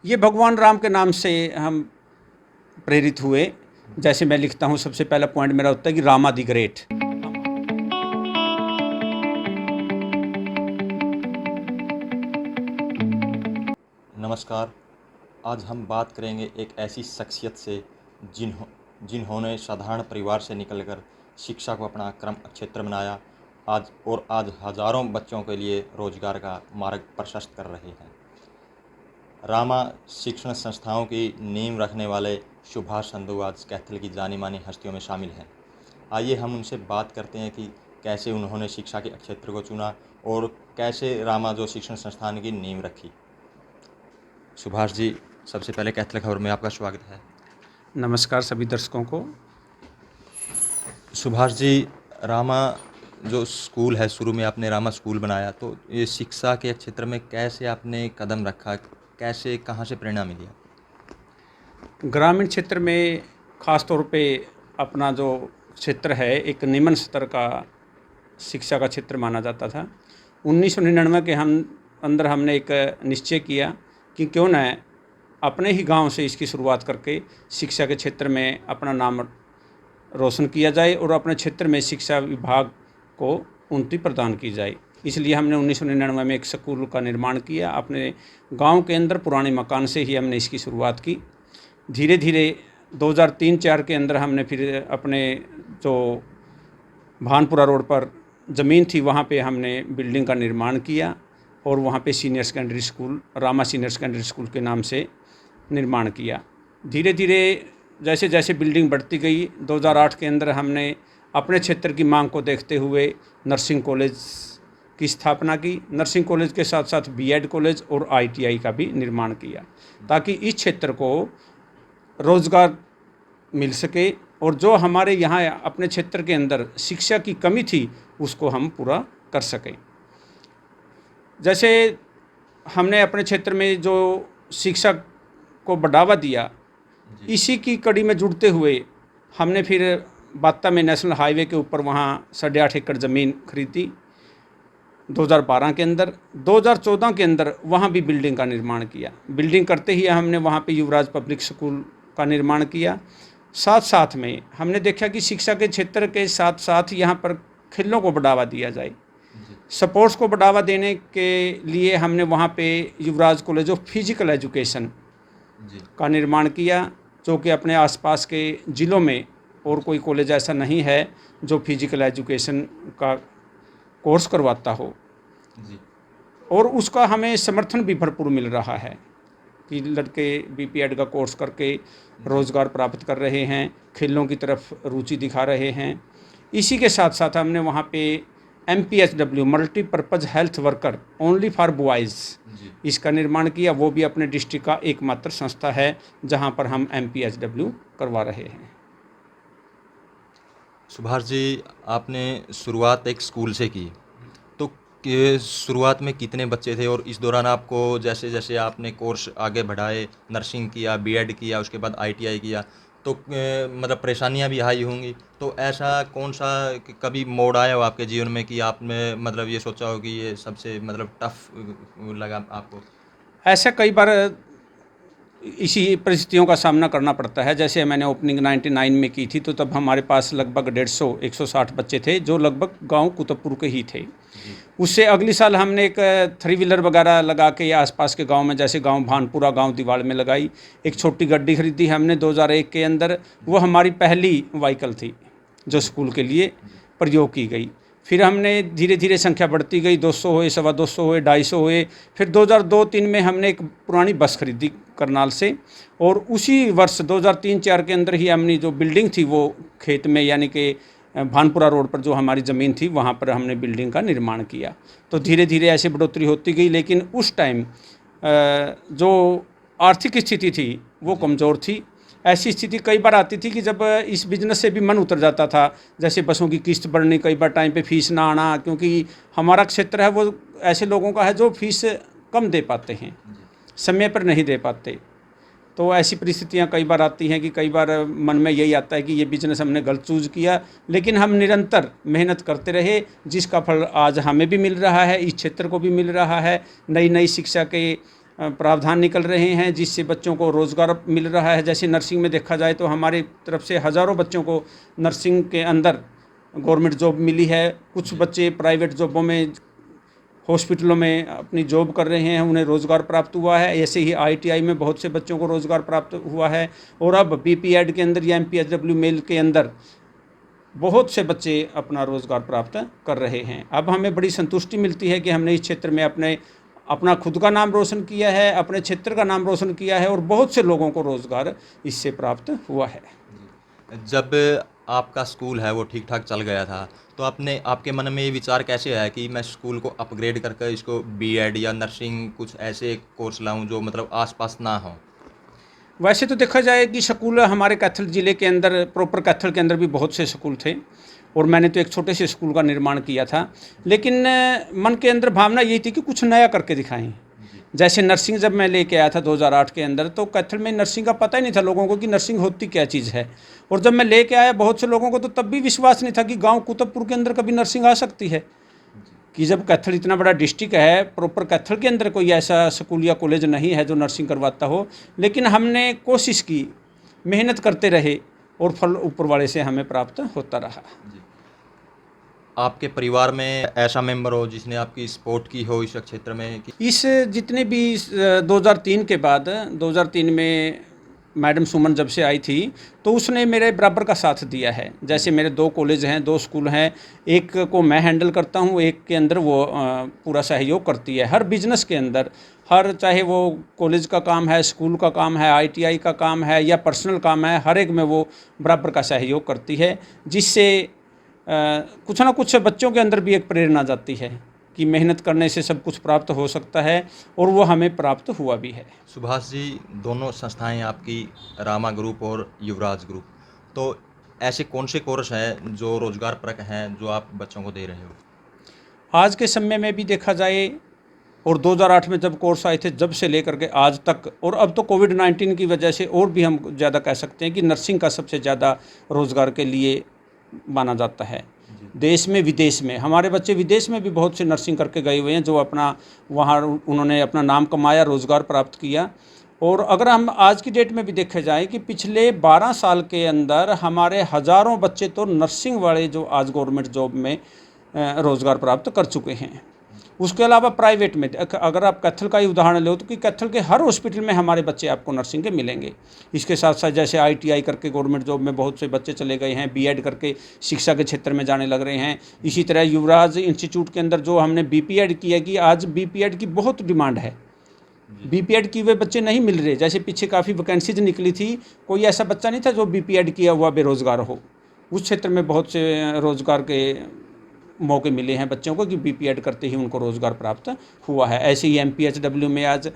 ये भगवान राम के नाम से हम प्रेरित हुए। जैसे मैं लिखता हूँ, सबसे पहला पॉइंट मेरा होता है कि रामा दी ग्रेट। नमस्कार। आज हम बात करेंगे एक ऐसी शख्सियत से जिन्होंने साधारण परिवार से निकलकर शिक्षा को अपना क्रम क्षेत्र बनाया आज हज़ारों बच्चों के लिए रोजगार का मार्ग प्रशस्त कर रहे हैं। रामा शिक्षण संस्थाओं की नींव रखने वाले सुभाष संधू आज कैथल की जानी मानी हस्तियों में शामिल हैं। आइए हम उनसे बात करते हैं कि कैसे उन्होंने शिक्षा के क्षेत्र को चुना और कैसे रामा जो शिक्षण संस्थान की नींव रखी। सुभाष जी, सबसे पहले कैथल खबर में आपका स्वागत है। नमस्कार सभी दर्शकों को। सुभाष जी, रामा जो स्कूल है, शुरू में आपने रामा स्कूल बनाया, तो ये शिक्षा के क्षेत्र में कैसे आपने कदम रखा, कैसे कहाँ से प्रेरणा मिली? ग्रामीण क्षेत्र में ख़ास तौर पे अपना जो क्षेत्र है एक निम्न स्तर का शिक्षा का क्षेत्र माना जाता था। 1999 के अंदर हमने एक निश्चय किया कि क्यों न अपने ही गांव से इसकी शुरुआत करके शिक्षा के क्षेत्र में अपना नाम रोशन किया जाए और अपने क्षेत्र में शिक्षा विभाग को उन्नति प्रदान की जाए। इसलिए हमने 1999 में एक स्कूल का निर्माण किया। अपने गांव के अंदर पुराने मकान से ही हमने इसकी शुरुआत की। धीरे धीरे 2003-04 के अंदर हमने फिर अपने जो भानपुरा रोड पर ज़मीन थी वहाँ पे हमने बिल्डिंग का निर्माण किया और वहाँ पे senior secondary school, Rama senior secondary school के नाम से निर्माण किया। धीरे धीरे जैसे जैसे बिल्डिंग बढ़ती गई, 2008 के अंदर हमने अपने क्षेत्र की मांग को देखते हुए नर्सिंग कॉलेज की स्थापना की। नर्सिंग कॉलेज के साथ साथ बीएड कॉलेज और आईटीआई का भी निर्माण किया ताकि इस क्षेत्र को रोज़गार मिल सके और जो हमारे यहाँ अपने क्षेत्र के अंदर शिक्षा की कमी थी उसको हम पूरा कर सकें। जैसे हमने अपने क्षेत्र में जो शिक्षा को बढ़ावा दिया, इसी की कड़ी में जुड़ते हुए हमने फिर बात्ता में नेशनल हाईवे के ऊपर वहाँ 8.5 एकड़ ज़मीन खरीदी 2012 के अंदर। 2014 के अंदर वहाँ भी बिल्डिंग का निर्माण किया। बिल्डिंग करते ही हमने वहाँ पे युवराज पब्लिक स्कूल का निर्माण किया। साथ साथ में हमने देखा कि शिक्षा के क्षेत्र के साथ साथ यहाँ पर खेलों को बढ़ावा दिया जाए। स्पोर्ट्स को बढ़ावा देने के लिए हमने वहाँ पे युवराज कॉलेज ऑफ फिजिकल एजुकेशन का निर्माण किया, जो कि अपने आसपास के ज़िलों में और कोई कॉलेज ऐसा नहीं है जो फिजिकल एजुकेशन का कोर्स करवाता हो जी। और उसका हमें समर्थन भी भरपूर मिल रहा है कि लड़के बीपीएड का कोर्स करके रोज़गार प्राप्त कर रहे हैं, खेलों की तरफ रुचि दिखा रहे हैं। इसी के साथ साथ हमने वहाँ पे MPHW multipurpose health worker only for boys इसका निर्माण किया। वो भी अपने डिस्ट्रिक्ट का एकमात्र संस्था है जहाँ पर हम MPHW करवा रहे हैं। सुभाष जी, आपने शुरुआत एक स्कूल से की, तो शुरुआत में कितने बच्चे थे और इस दौरान आपको जैसे जैसे आपने कोर्स आगे बढ़ाए, नर्सिंग किया, बीएड किया, उसके बाद आईटीआई किया, तो मतलब परेशानियां भी आई होंगी, तो ऐसा कौन सा कभी मोड़ आया हो आपके जीवन में कि आपने मतलब ये सोचा हो कि ये सबसे मतलब टफ लगा आपको? ऐसा कई बार इसी परिस्थितियों का सामना करना पड़ता है। जैसे मैंने ओपनिंग 99 में की थी, तो तब हमारे पास लगभग 150-160 बच्चे थे जो लगभग गांव कुतुबपुर के ही थे। उससे अगली साल हमने एक 3 व्हीलर वगैरह लगा के आसपास के गांव में, जैसे गांव भानपुरा, गांव दीवाल में लगाई। एक छोटी गड्डी खरीदी हमने 2001 के अंदर। वो हमारी पहली व्हीकल थी जो स्कूल के लिए प्रयोग की गई। फिर हमने धीरे धीरे संख्या बढ़ती गई, 200 हुए, 225 हुए, 250 हुए। फिर 2002-03 में हमने एक पुरानी बस खरीदी करनाल से, और उसी वर्ष 2003-04 के अंदर ही हमने जो बिल्डिंग थी वो खेत में, यानी कि भानपुरा रोड पर जो हमारी ज़मीन थी वहाँ पर हमने बिल्डिंग का निर्माण किया। तो धीरे धीरे ऐसे बढ़ोतरी होती गई, लेकिन उस टाइम जो आर्थिक स्थिति थी वो कमज़ोर थी। ऐसी स्थिति कई बार आती थी कि जब इस बिज़नेस से भी मन उतर जाता था, जैसे बसों की किस्त बढ़नी, कई बार टाइम पे फीस ना आना, क्योंकि हमारा क्षेत्र है वो ऐसे लोगों का है जो फीस कम दे पाते हैं, समय पर नहीं दे पाते। तो ऐसी परिस्थितियां कई बार आती हैं कि कई बार मन में यही आता है कि ये बिज़नेस हमने गलत चूज़ किया, लेकिन हम निरंतर मेहनत करते रहे, जिसका फल आज हमें भी मिल रहा है, इस क्षेत्र को भी मिल रहा है। नई नई शिक्षा के प्रावधान निकल रहे हैं जिससे बच्चों को रोज़गार मिल रहा है। जैसे नर्सिंग में देखा जाए तो हमारी तरफ से हज़ारों बच्चों को नर्सिंग के अंदर गवर्नमेंट जॉब मिली है। कुछ बच्चे प्राइवेट जॉबों में, हॉस्पिटलों में अपनी जॉब कर रहे हैं, उन्हें रोज़गार प्राप्त हुआ है। ऐसे ही ITI में बहुत से बच्चों को रोज़गार प्राप्त हुआ है। और अब BPED के अंदर या MPHW मेल के अंदर बहुत से बच्चे अपना रोज़गार प्राप्त कर रहे हैं। अब हमें बड़ी संतुष्टि मिलती है कि हमने इस क्षेत्र में अपना खुद का नाम रोशन किया है, अपने क्षेत्र का नाम रोशन किया है और बहुत से लोगों को रोज़गार इससे प्राप्त हुआ है। जब आपका स्कूल है वो ठीक ठाक चल गया था, तो आपके मन में ये विचार कैसे आया कि मैं स्कूल को अपग्रेड करके इसको BEd या नर्सिंग कुछ ऐसे कोर्स लाऊं जो मतलब आसपास ना हो? वैसे तो देखा जाए कि स्कूल हमारे कैथल ज़िले के अंदर, प्रॉपर कैथल के अंदर भी बहुत से स्कूल थे और मैंने तो एक छोटे से स्कूल का निर्माण किया था। लेकिन मन के अंदर भावना यही थी कि कुछ नया करके दिखाएं। जैसे नर्सिंग जब मैं लेके आया था 2008 के अंदर, तो कैथल में नर्सिंग का पता ही नहीं था लोगों को कि नर्सिंग होती क्या चीज़ है। और जब मैं लेके आया बहुत से लोगों को तो तब भी विश्वास नहीं था कि गांव कुतुबपुर के अंदर कभी नर्सिंग आ सकती है। कि जब कैथल इतना बड़ा डिस्ट्रिक्ट है, प्रॉपर कैथल के अंदर कोई ऐसा स्कूल या कॉलेज नहीं है जो नर्सिंग करवाता हो। लेकिन हमने कोशिश की, मेहनत करते रहे और फल ऊपर वाले से हमें प्राप्त होता रहा। आपके परिवार में ऐसा मेंबर हो जिसने आपकी सपोर्ट की हो इस क्षेत्र में कि इस जितने भी 2003 के बाद, 2003 में मैडम सुमन जब से आई थी तो उसने मेरे बराबर का साथ दिया है। जैसे मेरे 2 कॉलेज हैं, 2 स्कूल हैं, एक को मैं हैंडल करता हूँ, एक के अंदर वो पूरा सहयोग करती है। हर बिजनेस के अंदर, हर चाहे वो कॉलेज का काम है, स्कूल का काम है, ITI का काम है या पर्सनल काम है, हर एक में वो बराबर का सहयोग करती है। जिससे कुछ ना कुछ बच्चों के अंदर भी एक प्रेरणा जाती है कि मेहनत करने से सब कुछ प्राप्त हो सकता है और वो हमें प्राप्त हुआ भी है। सुभाष जी, दोनों संस्थाएं आपकी, रामा ग्रुप और युवराज ग्रुप, तो ऐसे कौन से कोर्स हैं जो रोजगारपरक हैं जो आप बच्चों को दे रहे हो? आज के समय में भी देखा जाए और 2008 में जब कोर्स आए थे, जब से लेकर के आज तक, और अब तो कोविड-19 की वजह से और भी हम ज़्यादा कह सकते हैं कि नर्सिंग का सबसे ज़्यादा रोज़गार के लिए माना जाता है। देश में, विदेश में, हमारे बच्चे विदेश में भी बहुत से नर्सिंग करके गए हुए हैं जो अपना वहाँ उन्होंने अपना नाम कमाया, रोज़गार प्राप्त किया। और अगर हम आज की डेट में भी देखा जाए कि पिछले 12 साल के अंदर हमारे हज़ारों बच्चे तो नर्सिंग वाले जो आज गवर्नमेंट जॉब में रोज़गार प्राप्त कर चुके हैं। उसके अलावा प्राइवेट में अगर आप कैथल का ही उदाहरण लो तो कि कैथल के हर हॉस्पिटल में हमारे बच्चे आपको नर्सिंग के मिलेंगे। इसके साथ साथ जैसे ITI करके गवर्नमेंट जॉब में बहुत से बच्चे चले गए हैं, BEd करके शिक्षा के क्षेत्र में जाने लग रहे हैं। इसी तरह युवराज इंस्टीट्यूट के अंदर जो हमने BPEd किया कि आज BPEd की बहुत डिमांड है। BPEd किए हुए बच्चे नहीं मिल रहे। जैसे पीछे काफ़ी वैकेंसीज निकली थी, कोई ऐसा बच्चा नहीं था जो BPEd किया हुआ बेरोज़गार हो। उस क्षेत्र में बहुत से रोज़गार के मौके मिले हैं बच्चों को कि BPEd करते ही उनको रोज़गार प्राप्त हुआ है। ऐसे ही MPHW में आज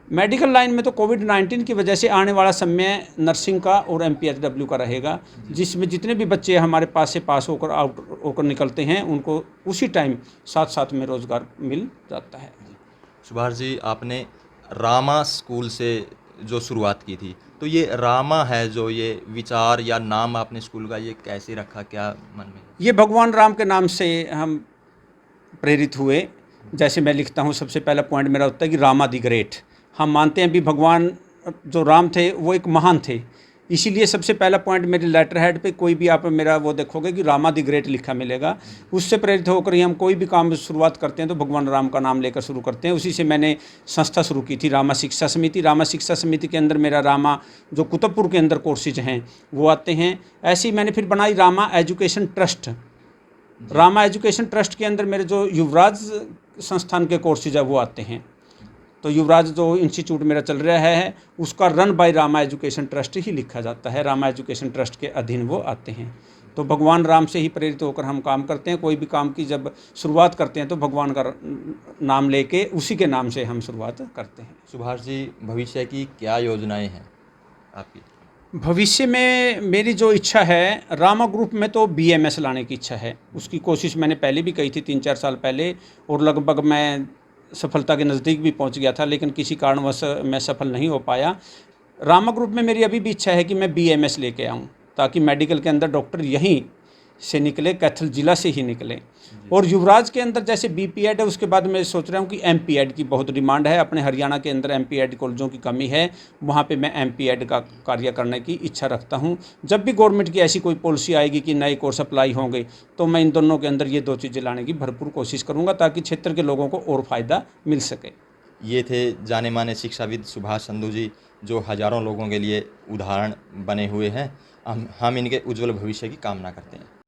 मेडिकल लाइन में तो कोविड-19 की वजह से आने वाला समय नर्सिंग का और MPHW का रहेगा, जिसमें जितने भी बच्चे हमारे पास से पास होकर आउट होकर निकलते हैं उनको उसी टाइम साथ साथ में रोज़गार मिल जाता है। सुभाष जी, आपने रामा स्कूल से जो शुरुआत की थी, तो ये रामा है जो ये विचार या नाम आपने स्कूल का ये कैसे रखा, क्या मन में? ये भगवान राम के नाम से हम प्रेरित हुए। जैसे मैं लिखता हूँ, सबसे पहला पॉइंट मेरा होता है कि रामा दी ग्रेट। हम मानते हैं भी भगवान जो राम थे वो एक महान थे, इसीलिए सबसे पहला पॉइंट मेरे लेटर हेड पे कोई भी आप मेरा वो देखोगे कि रामा दी ग्रेट लिखा मिलेगा। उससे प्रेरित होकर ही हम कोई भी काम शुरुआत करते हैं तो भगवान राम का नाम लेकर शुरू करते हैं। उसी से मैंने संस्था शुरू की थी, रामा शिक्षा समिति। रामा शिक्षा समिति के अंदर मेरा रामा जो कुतुबपुर के अंदर कोर्सेज हैं वो आते हैं। ऐसे ही मैंने फिर बनाई Rama education trust. Rama education trust के अंदर मेरे जो युवराज संस्थान के कोर्सेज है वो आते हैं। तो युवराज जो इंस्टीट्यूट मेरा चल रहा है उसका run by Rama education trust ही लिखा जाता है। रामा एजुकेशन ट्रस्ट के अधीन वो आते हैं। तो भगवान राम से ही प्रेरित होकर हम काम करते हैं। कोई भी काम की जब शुरुआत करते हैं तो भगवान का नाम लेके उसी के नाम से हम शुरुआत करते हैं। सुभाष जी, भविष्य की क्या योजनाएं हैं आपकी? भविष्य में मेरी जो इच्छा है, रामा ग्रुप में तो BMS लाने की इच्छा है। उसकी कोशिश मैंने पहले भी की थी 3-4 साल पहले, और लगभग मैं सफलता के नज़दीक भी पहुंच गया था, लेकिन किसी कारणवश मैं सफल नहीं हो पाया। रामा ग्रुप में मेरी अभी भी इच्छा है कि मैं BMS लेके आऊं, ताकि मेडिकल के अंदर डॉक्टर यहीं से निकले, कैथल जिला से ही निकले। और युवराज के अंदर जैसे बीपीएड है, उसके बाद मैं सोच रहा हूँ कि एमपीएड की बहुत डिमांड है। अपने हरियाणा के अंदर एमपीएड कॉलेजों की कमी है, वहाँ पे मैं एमपीएड का कार्य करने की इच्छा रखता हूँ। जब भी गवर्नमेंट की ऐसी कोई पॉलिसी आएगी कि नए कोर्स अप्लाई होंगे, तो मैं इन दोनों के अंदर ये 2 चीज़ें लाने की भरपूर कोशिश करूँगा, ताकि क्षेत्र के लोगों को और फ़ायदा मिल सके। ये थे जाने माने शिक्षाविद सुभाष संधू जी, जो हजारों लोगों के लिए उदाहरण बने हुए हैं। हम इनके उज्जवल भविष्य की कामना करते हैं।